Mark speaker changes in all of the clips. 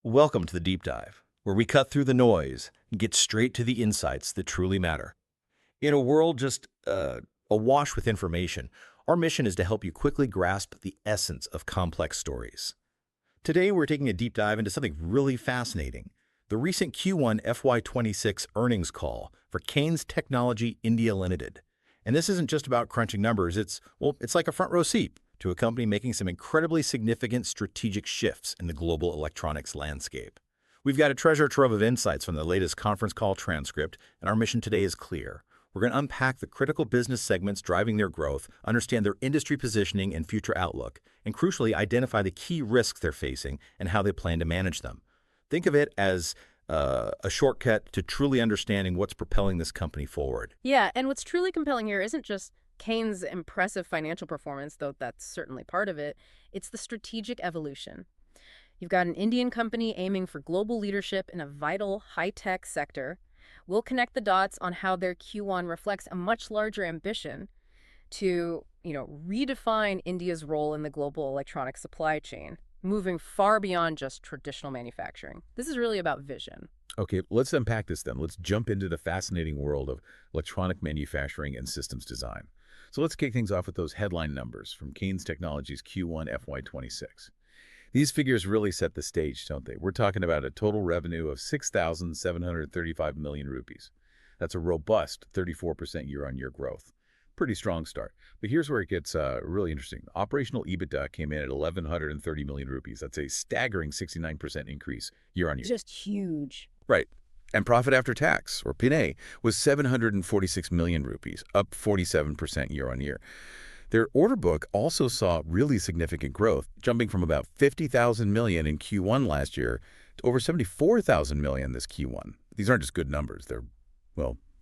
Speaker 1: Welcome to the Deep Dive, where we cut through the noise and get straight to the insights that truly matter. In a world just awash with information, our mission is to help you quickly grasp the essence of complex stories. Today, we're taking a deep dive into something really fascinating, the recent Q1 FY26 earnings call for Kaynes Technology India Limited. And this isn't just about crunching numbers, it's like a front row seat to a company making some incredibly significant strategic shifts in the global electronics landscape. We've got a treasure trove of insights from the latest conference call transcript, and our mission today is clear. We're going to unpack the critical business segments driving their growth, understand their industry positioning and future outlook, and crucially, identify the key risks they're facing and how they plan to manage them. Think of it as a shortcut to truly understanding what's propelling this company forward.
Speaker 2: Yeah, and what's truly compelling here isn't just Kaynes' impressive financial performance, though that's certainly part of it. It's the strategic evolution. You've got an Indian company aiming for global leadership in a vital, high-tech sector. We'll connect the dots on how their Q1 reflects a much larger ambition to, redefine India's role in the global electronic supply chain, moving far beyond just traditional manufacturing. This is really about vision.
Speaker 3: Okay, let's unpack this then. Let's jump into the fascinating world of electronic manufacturing and systems design. So let's kick things off with those headline numbers from Kaynes Technologies Q1 FY26. These figures really set the stage, don't they? We're talking about a total revenue of 6,735 million rupees. That's a robust 34% year-on-year growth. Pretty strong start. But here's where it gets really interesting. Operational EBITDA came in at 1,130 million rupees. That's a staggering 69% increase year-on-year.
Speaker 2: Just huge.
Speaker 3: Right. And profit after tax, or PNA, was 746 million rupees, up 47% year-on-year. Their order book also saw really significant growth, jumping from about 50,000 million in Q1 last year to over 74,000 million this Q1. These aren't just good numbers. They're,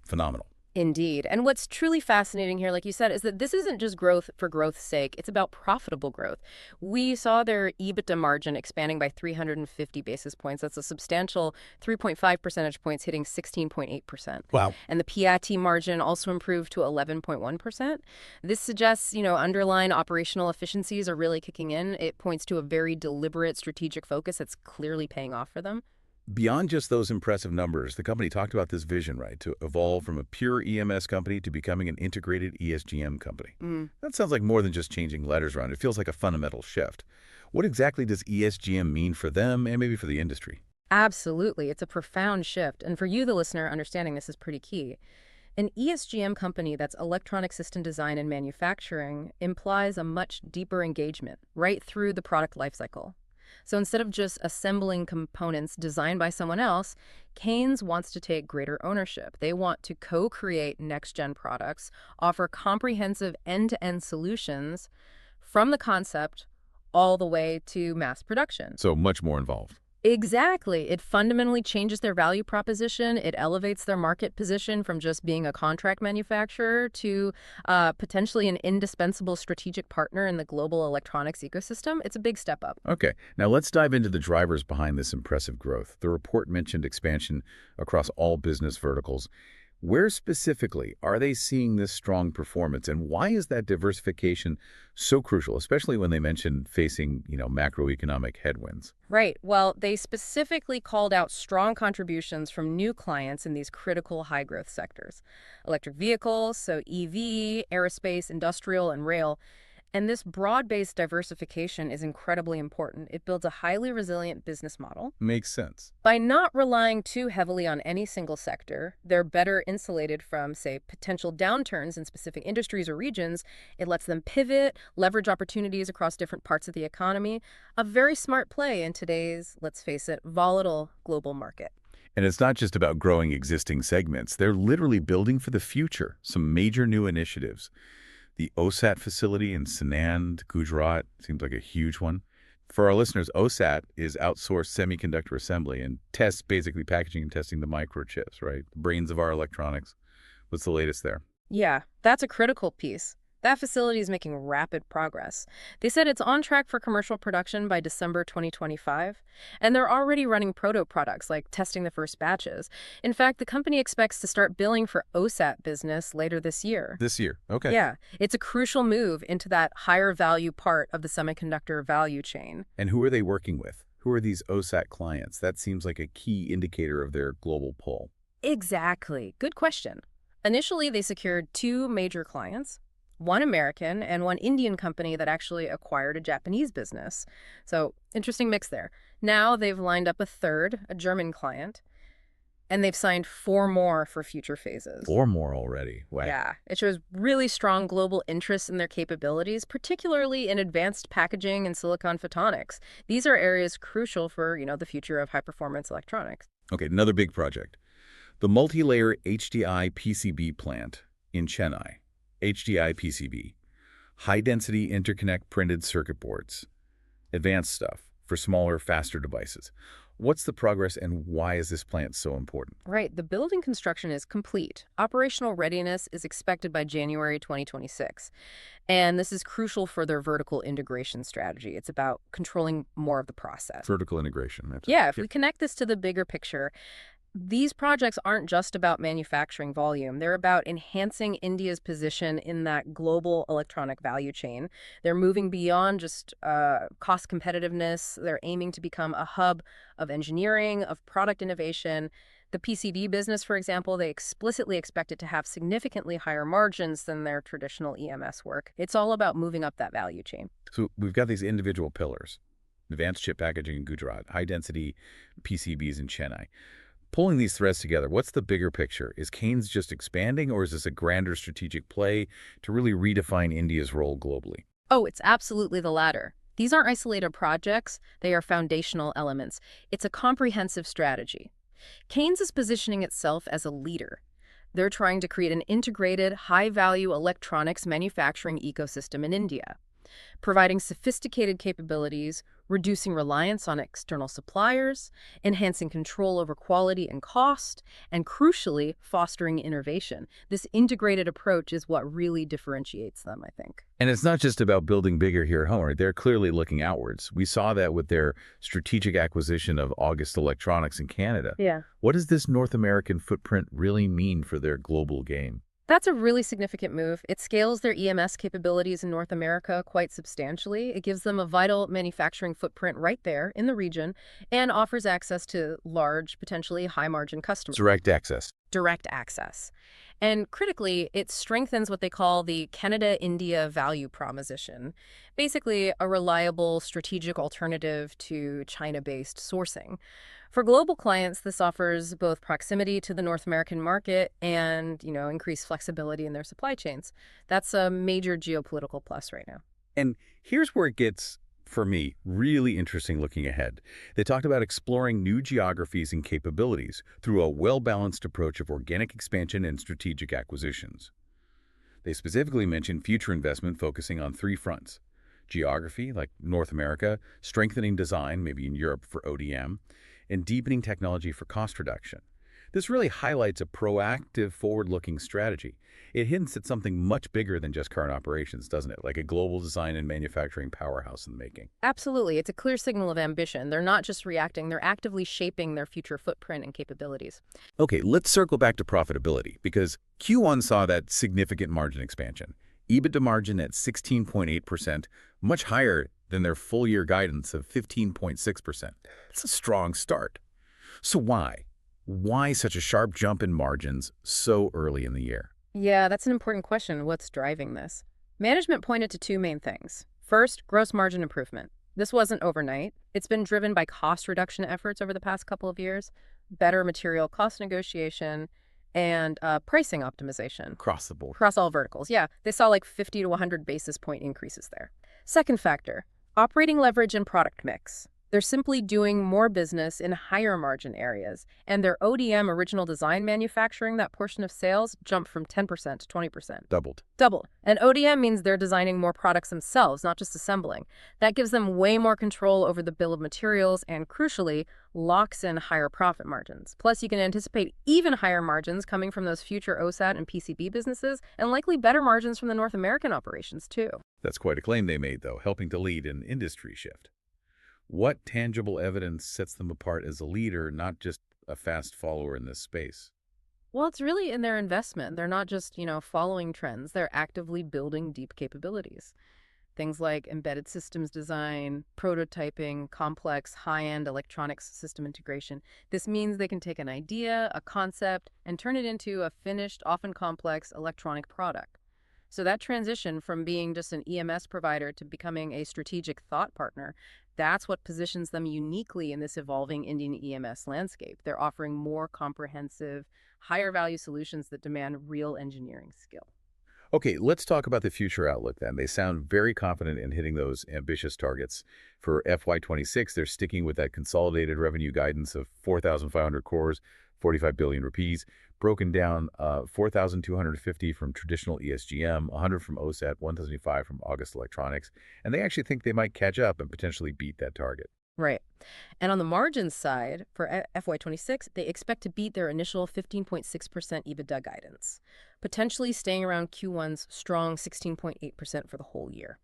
Speaker 3: phenomenal.
Speaker 2: Indeed. And what's truly fascinating here, like you said, is that this isn't just growth for growth's sake. It's about profitable growth. We saw their EBITDA margin expanding by 350 basis points. That's a substantial 3.5 percentage points, hitting 16.8%.
Speaker 1: Wow.
Speaker 2: And the PAT margin also improved to 11.1%. This suggests, underlying operational efficiencies are really kicking in. It points to a very deliberate strategic focus that's clearly paying off for them.
Speaker 3: Beyond just those impressive numbers, the company talked about this vision, right, to evolve from a pure EMS company to becoming an integrated ESGM company. That sounds like more than just changing letters around. It feels like a fundamental shift. What exactly does ESGM mean for them and maybe for the industry?
Speaker 2: Absolutely. It's a profound shift. And for you, the listener, understanding this is pretty key. An ESGM company that's electronic system design and manufacturing implies a much deeper engagement right through the product lifecycle. So instead of just assembling components designed by someone else, Kaynes wants to take greater ownership. They want to co-create next-gen products, offer comprehensive end-to-end solutions from the concept all the way to mass production.
Speaker 3: So much more involved.
Speaker 2: Exactly. It fundamentally changes their value proposition. It elevates their market position from just being a contract manufacturer to potentially an indispensable strategic partner in the global electronics ecosystem. It's a big step up.
Speaker 3: Okay, now let's dive into the drivers behind this impressive growth. The report mentioned expansion across all business verticals. Where specifically are they seeing this strong performance, and why is that diversification so crucial, especially when they mention facing, macroeconomic headwinds?
Speaker 2: Right. Well, they specifically called out strong contributions from new clients in these critical high-growth sectors. Electric vehicles, so EV, aerospace, industrial, and rail. And this broad-based diversification is incredibly important. It builds a highly resilient business model.
Speaker 3: Makes sense.
Speaker 2: By not relying too heavily on any single sector, they're better insulated from, say, potential downturns in specific industries or regions. It lets them pivot, leverage opportunities across different parts of the economy. A very smart play in today's, let's face it, volatile global market.
Speaker 3: And it's not just about growing existing segments. They're literally building for the future, some major new initiatives. The OSAT facility in Sanand, Gujarat, seems like a huge one. For our listeners, OSAT is outsourced semiconductor assembly and tests basically packaging and testing the microchips, right? The brains of our electronics. What's the latest there?
Speaker 2: Yeah, that's a critical piece. That facility is making rapid progress. They said it's on track for commercial production by December 2025, and they're already running proto products, like testing the first batches. In fact, the company expects to start billing for OSAT business later this year.
Speaker 3: This year, okay.
Speaker 2: Yeah, it's a crucial move into that higher value part of the semiconductor value chain.
Speaker 3: And who are they working with? Who are these OSAT clients? That seems like a key indicator of their global pull.
Speaker 2: Exactly. Good question. Initially, they secured two major clients, one American and one Indian company that actually acquired a Japanese business. So, interesting mix there. Now they've lined up a third, a German client, and they've signed four more for future phases.
Speaker 3: Or more already. Wow.
Speaker 2: Yeah, it shows really strong global interest in their capabilities, particularly in advanced packaging and silicon photonics. These are areas crucial for, the future of high-performance electronics.
Speaker 3: Okay, another big project. The multi-layer HDI PCB plant in Chennai. HDI PCB. High-density interconnect printed circuit boards. Advanced stuff for smaller, faster devices. What's the progress and why is this plant so important?
Speaker 2: Right, the building construction is complete. Operational readiness is expected by January 2026. And this is crucial for their vertical integration strategy. It's about controlling more of the process.
Speaker 3: Vertical integration. That's
Speaker 2: Yeah, if
Speaker 3: Yep.
Speaker 2: we connect this to the bigger picture, these projects aren't just about manufacturing volume. They're about enhancing India's position in that global electronic value chain. They're moving beyond just cost competitiveness. They're aiming to become a hub of engineering, of product innovation. The PCB business, for example, they explicitly expect it to have significantly higher margins than their traditional EMS work. It's all about moving up that value chain.
Speaker 3: So we've got these individual pillars. Advanced chip packaging in Gujarat, high-density PCBs in Chennai. Pulling these threads together, what's the bigger picture? Is Kaynes just expanding, or is this a grander strategic play to really redefine India's role globally?
Speaker 2: Oh, it's absolutely the latter. These aren't isolated projects, they are foundational elements. It's a comprehensive strategy. Kaynes is positioning itself as a leader. They're trying to create an integrated, high-value electronics manufacturing ecosystem in India, providing sophisticated capabilities, reducing reliance on external suppliers, enhancing control over quality and cost, and crucially, fostering innovation. This integrated approach is what really differentiates them, I think.
Speaker 3: And it's not just about building bigger here at home. Right? They're clearly looking outwards. We saw that with their strategic acquisition of August Electronics in Canada.
Speaker 2: Yeah.
Speaker 3: What does this North American footprint really mean for their global game?
Speaker 2: That's a really significant move. It scales their EMS capabilities in North America quite substantially. It gives them a vital manufacturing footprint right there in the region and offers access to large, potentially high-margin customers.
Speaker 3: Direct access.
Speaker 2: Direct access. And critically, it strengthens what they call the Canada-India value proposition, basically a reliable strategic alternative to China-based sourcing. For global clients, this offers both proximity to the North American market and, increased flexibility in their supply chains. That's a major geopolitical plus right now.
Speaker 3: And here's where it gets, for me, really interesting looking ahead. They talked about exploring new geographies and capabilities through a well-balanced approach of organic expansion and strategic acquisitions. They specifically mentioned future investment focusing on three fronts: geography, like North America, strengthening design, maybe in Europe for ODM, and deepening technology for cost reduction. This really highlights a proactive, forward-looking strategy. It hints at something much bigger than just current operations, doesn't it? Like a global design and manufacturing powerhouse in the making.
Speaker 2: Absolutely. It's a clear signal of ambition. They're not just reacting, they're actively shaping their future footprint and capabilities.
Speaker 3: Okay, let's circle back to profitability, because Q1 saw that significant margin expansion. EBITDA margin at 16.8%, much higher than their full-year guidance of 15.6%. It's a strong start. So why? Why such a sharp jump in margins so early in the year?
Speaker 2: Yeah, that's an important question. What's driving this? Management pointed to two main things. First, gross margin improvement. This wasn't overnight. It's been driven by cost reduction efforts over the past couple of years, better material cost negotiation, and pricing optimization.
Speaker 3: Across the board.
Speaker 2: Across all verticals, yeah. They saw like 50 to 100 basis point increases there. Second factor, operating leverage and product mix. They're simply doing more business in higher margin areas, and their ODM original design manufacturing, that portion of sales, jumped from 10% to 20%.
Speaker 3: Doubled.
Speaker 2: Double. And ODM means they're designing more products themselves, not just assembling. That gives them way more control over the bill of materials and, crucially, locks in higher profit margins. Plus, you can anticipate even higher margins coming from those future OSAT and PCB businesses, and likely better margins from the North American operations, too.
Speaker 3: That's quite a claim they made, though, helping to lead an industry shift. What tangible evidence sets them apart as a leader, not just a fast follower in this space?
Speaker 2: Well, it's really in their investment. They're not just, following trends. They're actively building deep capabilities. Things like embedded systems design, prototyping, complex, high-end electronics system integration. This means they can take an idea, a concept, and turn it into a finished, often complex electronic product. So that transition from being just an EMS provider to becoming a strategic thought partner, that's what positions them uniquely in this evolving Indian EMS landscape. They're offering more comprehensive, higher value solutions that demand real engineering skill.
Speaker 3: Okay, let's talk about the future outlook then. They sound very confident in hitting those ambitious targets. For FY26, they're sticking with that consolidated revenue guidance of 4,500 crores, 45 billion rupees, broken down 4,250 from traditional ESGM, 100 from OSAT, 1,075 from August Electronics, and they actually think they might catch up and potentially beat that target.
Speaker 2: Right. And on the margins side, for FY26, they expect to beat their initial 15.6% EBITDA guidance, potentially staying around Q1's strong 16.8% for the whole year.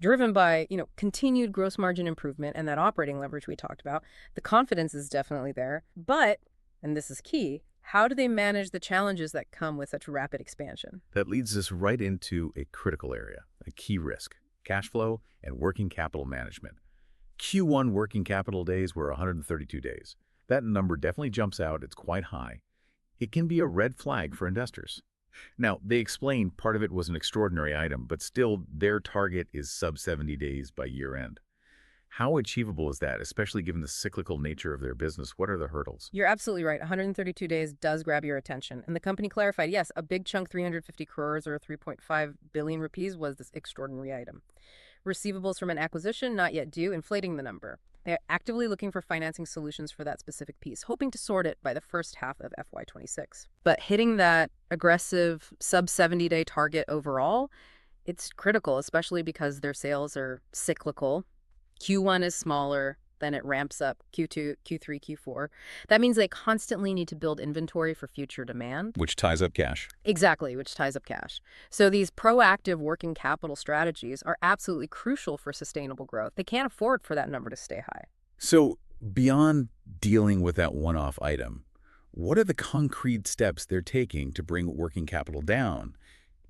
Speaker 2: Driven by, continued gross margin improvement and that operating leverage we talked about, the confidence is definitely there. But, and this is key, how do they manage the challenges that come with such rapid expansion?
Speaker 3: That leads us right into a critical area, a key risk, cash flow and working capital management. Q1 working capital days were 132 days. That number definitely jumps out. It's quite high. It can be a red flag for investors. Now, they explain part of it was an extraordinary item, but still their target is sub 70 days by year end. How achievable is that, especially given the cyclical nature of their business? What are the hurdles?
Speaker 2: You're absolutely right. 132 days does grab your attention. And the company clarified, yes, a big chunk, 350 crores or 3.5 billion rupees, was this extraordinary item. Receivables from an acquisition not yet due, inflating the number. They're actively looking for financing solutions for that specific piece, hoping to sort it by the first half of FY26. But hitting that aggressive sub 70-day target overall, it's critical, especially because their sales are cyclical. Q1 is smaller, then it ramps up Q2, Q3, Q4. That means they constantly need to build inventory for future demand.
Speaker 3: Which ties up cash.
Speaker 2: Exactly, which ties up cash. So these proactive working capital strategies are absolutely crucial for sustainable growth. They can't afford for that number to stay high.
Speaker 3: So beyond dealing with that one-off item, what are the concrete steps they're taking to bring working capital down?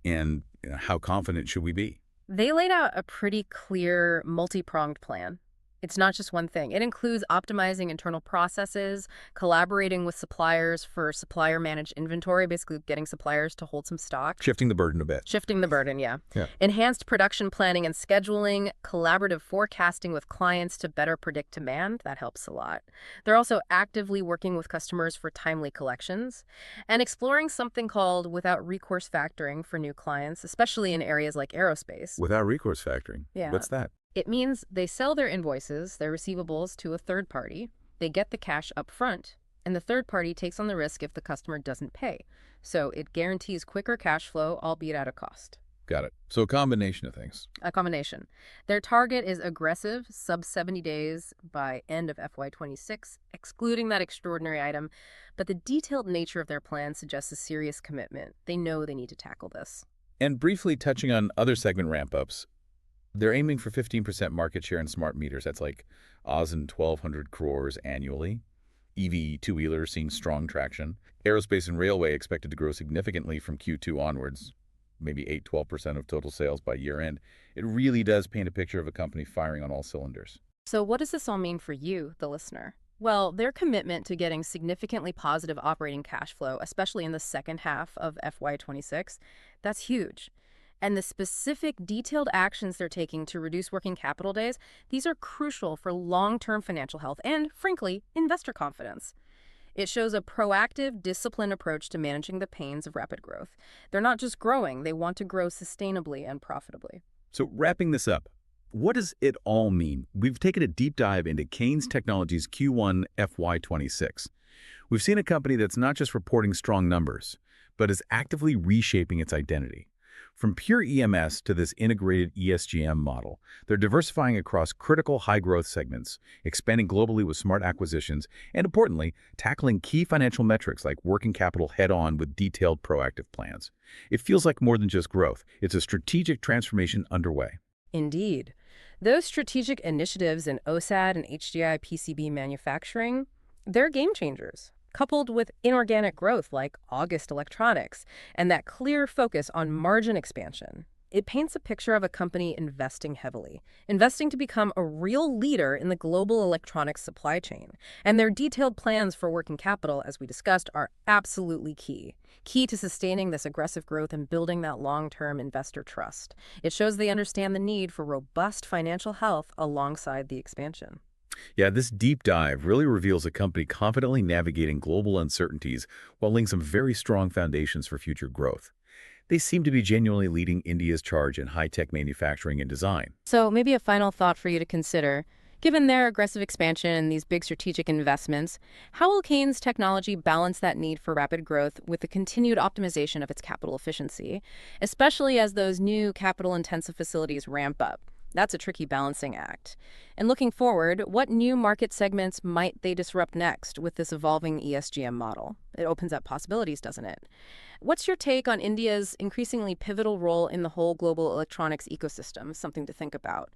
Speaker 3: And how confident should we be?
Speaker 2: They laid out a pretty clear, multi-pronged plan. It's not just one thing. It includes optimizing internal processes, collaborating with suppliers for supplier-managed inventory, basically getting suppliers to hold some stock.
Speaker 3: Shifting the burden a bit.
Speaker 2: Shifting the burden, yeah.
Speaker 3: Yeah.
Speaker 2: Enhanced production planning and scheduling, collaborative forecasting with clients to better predict demand. That helps a lot. They're also actively working with customers for timely collections and exploring something called without recourse factoring for new clients, especially in areas like aerospace.
Speaker 3: Without recourse factoring?
Speaker 2: Yeah.
Speaker 3: What's that?
Speaker 2: It means they sell their invoices, their receivables, to a third party. They get the cash up front, and the third party takes on the risk if the customer doesn't pay. So it guarantees quicker cash flow, albeit at a cost.
Speaker 3: Got it. So a combination of things.
Speaker 2: A combination. Their target is aggressive, sub 70 days by end of FY26, excluding that extraordinary item. But the detailed nature of their plan suggests a serious commitment. They know they need to tackle this.
Speaker 3: And briefly touching on other segment ramp-ups, they're aiming for 15% market share in smart meters. That's like Oz and 1,200 crores annually. EV two-wheelers seeing strong traction. Aerospace and railway expected to grow significantly from Q2 onwards, maybe 8-12% of total sales by year end. It really does paint a picture of a company firing on all cylinders.
Speaker 2: So what does this all mean for you, the listener? Well, their commitment to getting significantly positive operating cash flow, especially in the second half of FY26, that's huge. And the specific detailed actions they're taking to reduce working capital days, these are crucial for long-term financial health and, frankly, investor confidence. It shows a proactive, disciplined approach to managing the pains of rapid growth. They're not just growing, they want to grow sustainably and profitably.
Speaker 3: So wrapping this up, what does it all mean? We've taken a deep dive into Kaynes Technologies Q1 FY26. We've seen a company that's not just reporting strong numbers, but is actively reshaping its identity. From pure EMS to this integrated ESGM model, they're diversifying across critical high-growth segments, expanding globally with smart acquisitions, and importantly, tackling key financial metrics like working capital head-on with detailed proactive plans. It feels like more than just growth. It's a strategic transformation underway.
Speaker 2: Indeed. Those strategic initiatives in OSAT and HDI PCB manufacturing, they're game changers. Coupled with inorganic growth like August Electronics and that clear focus on margin expansion, It paints a picture of a company investing heavily, investing to become a real leader in the global electronics supply chain. And their detailed plans for working capital, as we discussed, are absolutely key to sustaining this aggressive growth and building that long-term investor trust. It shows they understand the need for robust financial health alongside the expansion.
Speaker 3: Yeah, this deep dive really reveals a company confidently navigating global uncertainties while laying some very strong foundations for future growth. They seem to be genuinely leading India's charge in high-tech manufacturing and design.
Speaker 2: So maybe a final thought for you to consider. Given their aggressive expansion and these big strategic investments, how will Kaynes Technology balance that need for rapid growth with the continued optimization of its capital efficiency, especially as those new capital-intensive facilities ramp up? That's a tricky balancing act. And looking forward, what new market segments might they disrupt next with this evolving ESGM model? It opens up possibilities, doesn't it? What's your take on India's increasingly pivotal role in the whole global electronics ecosystem? Something to think about.